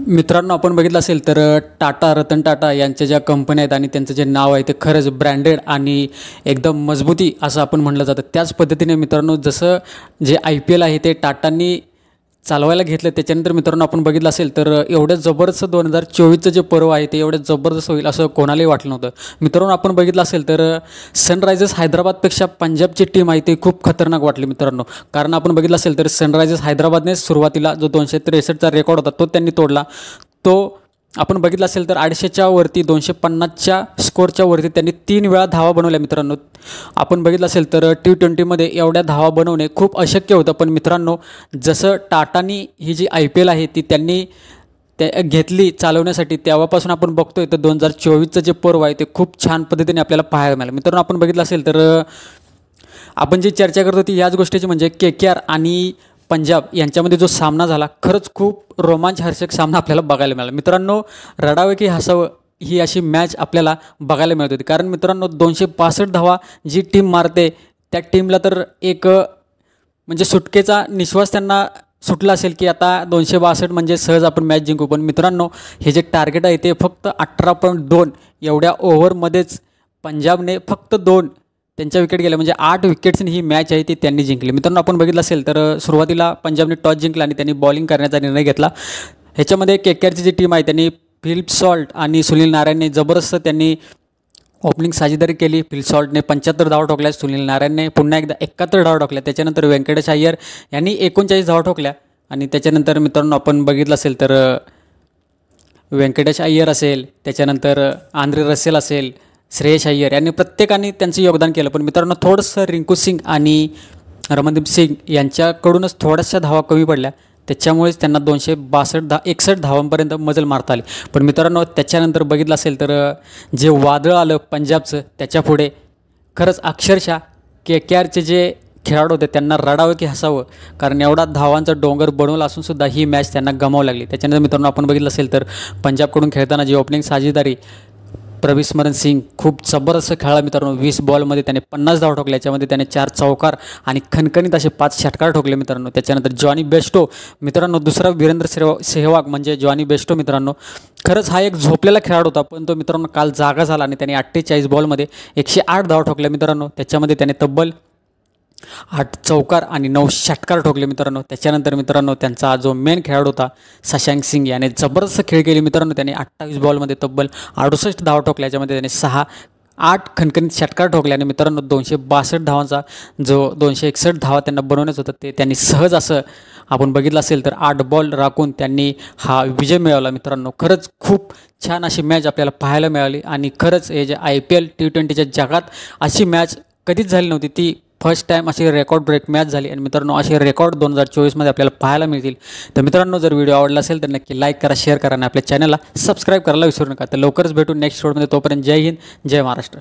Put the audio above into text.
मित्रांनो, आपण बघितलं असेल तर टाटा, रतन टाटा यांच्या ज्या कंपन्या आहेत आणि त्यांचं जे नाव आहे ते खरंच ब्रँडेड आणि एकदम मजबूती असं आपण म्हटलं जातं. त्याच पद्धतीने मित्रांनो, जसं जे IPL आहे ते टाटांनी चालवायला घेतलं, त्याच्यानंतर मित्रांनो आपण बघितलं असेल तर एवढं जबरदस्त 2024चं जे पर्व आहे ते एवढं जबरदस्त होईल असं कोणालाही वाटलं नव्हतं. मित्रांनो, आपण बघितलं असेल तर सनरायझर्स हैदराबादपेक्षा पंजाबची टीम आहे ती खूप खतरनाक वाटली मित्रांनो. कारण आपण बघितलं असेल तर सनरायझर्स हैदराबादने सुरुवातीला जो 263चा रेकॉर्ड होता तो त्यांनी तोडला. तो आपण बघितलं असेल तर 250च्या वरती 250च्या स्कोरच्या वरती त्यांनी 3 वेळा धावा बनवल्या मित्रांनो. आपण बघितलं असेल तर T20मध्ये एवढ्या धावा बनवणे खूप अशक्य होतं. पण मित्रांनो, जसं टाटानी ही जी IPL आहे ती त्यांनी घेतली चालवण्यासाठी, तेव्हापासून आपण बघतोय तर 2024चं जे पर्व आहे ते खूप छान पद्धतीने आपल्याला पाहायला मिळालं. मित्रांनो, आपण बघितलं असेल तर आपण जी चर्चा करतो ती याच गोष्टीची म्हणजे KKR आणि पंजाब यांच्यामध्ये जो सामना झाला, खरंच खूप रोमांचहर्षक सामना आपल्याला बघायला मिळाला. मित्रांनो, रडावं की हसावं ही अशी मॅच आपल्याला बघायला मिळत होती. कारण मित्रांनो, 262 धावा जी टीम मारते त्या टीमला तर एक म्हणजे सुटकेचा निश्वास त्यांना सुटला असेल की आता 262 म्हणजे सहज आपण मॅच जिंकू. पण मित्रांनो, हे जे टार्गेट आहे ते फक्त 18.2 एवढ्या ओव्हरमध्येच पंजाबने फक्त 2 त्यांच्या विकेट गेल्या, म्हणजे 8 विकेट्सनी ही मॅच आहे ती त्यांनी जिंकली. मित्रांनो, आपण बघितलं असेल तर सुरुवातीला पंजाबने टॉस जिंकला आणि त्यांनी बॉलिंग करण्याचा निर्णय घेतला. ह्याच्यामध्ये KKRची जी टीम आहे त्यांनी फिलिप सॉल्ट आणि सुनील नारायणने जबरदस्त त्यांनी ओपनिंग साझेदारी केली. फिलिप सॉल्टने 75 धावा ठोकल्या, सुनील नारायणने पुन्हा एकदा 71 धावा ठोकल्या. त्याच्यानंतर व्यंकटेश अय्यर यांनी 39 धावा ठोकल्या. आणि त्याच्यानंतर मित्रांनो आपण बघितलं असेल तर व्यंकटेश अय्यर असेल, त्याच्यानंतर आंद्रे रसेल असेल, श्रेयस अय्यर यांनी प्रत्येकाने त्यांचं योगदान केलं. पण मित्रांनो, थोडंसं रिंकू सिंग आणि रमनदीप सिंग यांच्याकडूनच थोड्याशा धावा कमी पडल्या, त्याच्यामुळेच त्यांना 61 धावांपर्यंत मजल मारता आली. पण मित्रांनो, त्याच्यानंतर बघितलं असेल तर जे वादळ आलं पंजाबचं, त्याच्यापुढे खरंच अक्षरशः KKRचे जे खेळाडू होते त्यांना रडावं की हसावं. कारण एवढा धावांचा डोंगर बनवला असूनसुद्धा ही मॅच त्यांना गमावं लागली. त्याच्यानंतर मित्रांनो आपण बघितलं असेल तर पंजाबकडून खेळताना जी ओपनिंग साझेदारी प्रविस्मरण सिंग खूप जबरदस्त खेळला मित्रांनो. 20 बॉलमध्ये त्याने 50 धावा ठोकल्या, याच्यामध्ये त्याने 4 चौकार आणि खणखणीत असे 5 षटकार ठोकले मित्रांनो. त्याच्यानंतर जॉनी बेस्टो मित्रांनो, दुसरा वीरेंद्र सेहवाग म्हणजे जॉनी बेस्टो मित्रांनो, खरंच हा एक झोपलेला खेळाडू होता, पण तो मित्रांनो काल जागा झाला आणि त्याने 48 बॉलमध्ये 108 धावा ठोकल्या मित्रांनो. त्याच्यामध्ये त्याने तब्बल 8 चौकार आणि 9 षटकार ठोकले मित्रांनो. त्याच्यानंतर मित्रांनो त्यांचा जो मेन खेळाडू होता शशांक सिंग याने जबरदस्त खेळ केली मित्रांनो. त्याने 28 बॉलमध्ये तब्बल 68 धावा ठोकल्या, याच्यामध्ये त्याने 8 खणखणीत षटकार ठोकले आणि मित्रांनो 262 धावांचा जो 261 धावा त्यांना बनवण्याचं होतं ते त्यांनी सहज असं आपण बघितलं असेल तर 8 बॉल राखून त्यांनी हा विजय मिळवला मित्रांनो. खरंच खूप छान अशी मॅच आपल्याला पाहायला मिळाली आणि खरंच हे जे IPL T20च्या जगात अशी मॅच कधीच झाली नव्हती. ती फर्स्ट टाईम अशी रेकॉर्ड ब्रेक मॅच झाली आणि मित्रांनो असे रेकॉर्ड 2024मध्ये आपल्याला पाहायला मिळतील. तर मित्रांनो, जर व्हिडिओ आवडला असेल तर नक्की लाईक करा, शेअर करा आणि आपल्या चॅनलला सबस्क्राईब करायला विसरू नका. तर लवकरच भेटू नेक्स्ट व्हिडिओमध्ये. तोपर्यंत जय हिंद, जय महाराष्ट्र.